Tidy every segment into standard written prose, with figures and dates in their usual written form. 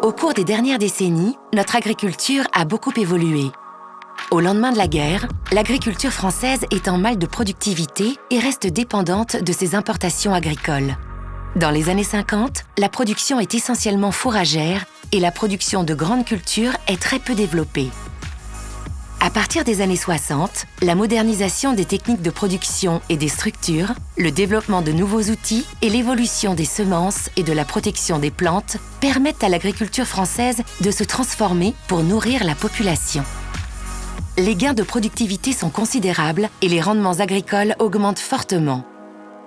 Au cours des dernières décennies, notre agriculture a beaucoup évolué. Au lendemain de la guerre, l'agriculture française est en mal de productivité et reste dépendante de ses importations agricoles. Dans les années 50, la production est essentiellement fourragère et la production de grandes cultures est très peu développée. À partir des années 60, la modernisation des techniques de production et des structures, le développement de nouveaux outils et l'évolution des semences et de la protection des plantes permettent à l'agriculture française de se transformer pour nourrir la population. Les gains de productivité sont considérables et les rendements agricoles augmentent fortement.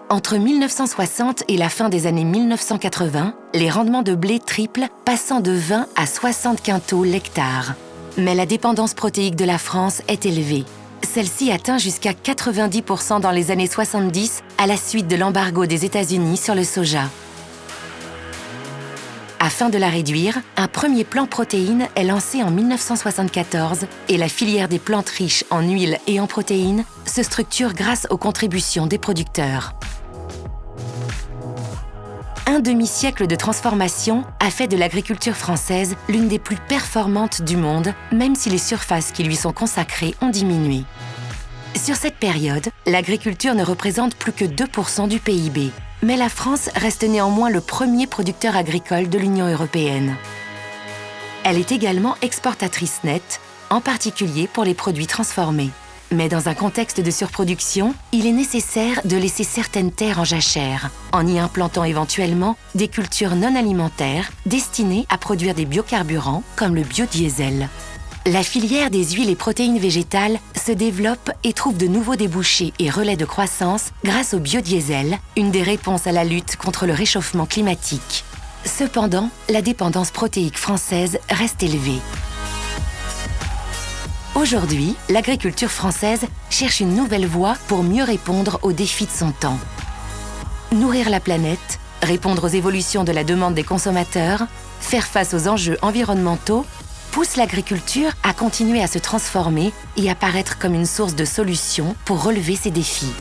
Entre 1960 et la fin des années 1980, les rendements de blé triplent, passant de 20 à 60 quintaux l'hectare. Mais la dépendance protéique de la France est élevée. Celle-ci atteint jusqu'à 90% dans les années 70 à la suite de l'embargo des États-Unis sur le soja. Afin de la réduire, un premier plan protéines est lancé en 1974 et la filière des plantes riches en huile et en protéines se structure grâce aux contributions des producteurs. Un demi-siècle de transformation a fait de l'agriculture française l'une des plus performantes du monde, même si les surfaces qui lui sont consacrées ont diminué. Sur cette période, l'agriculture ne représente plus que 2% du PIB, mais la France reste néanmoins le premier producteur agricole de l'Union européenne. Elle est également exportatrice nette, en particulier pour les produits transformés. Mais dans un contexte de surproduction, il est nécessaire de laisser certaines terres en jachère, en y implantant éventuellement des cultures non alimentaires destinées à produire des biocarburants comme le biodiesel. La filière des huiles et protéines végétales se développe et trouve de nouveaux débouchés et relais de croissance grâce au biodiesel, une des réponses à la lutte contre le réchauffement climatique. Cependant, la dépendance protéique française reste élevée. Aujourd'hui, l'agriculture française cherche une nouvelle voie pour mieux répondre aux défis de son temps. Nourrir la planète, répondre aux évolutions de la demande des consommateurs, faire face aux enjeux environnementaux, pousse l'agriculture à continuer à se transformer et apparaître comme une source de solutions pour relever ces défis.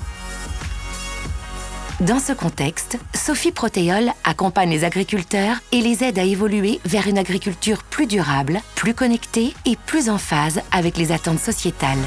Dans ce contexte, Sophie Protéol accompagne les agriculteurs et les aide à évoluer vers une agriculture plus durable, plus connectée et plus en phase avec les attentes sociétales.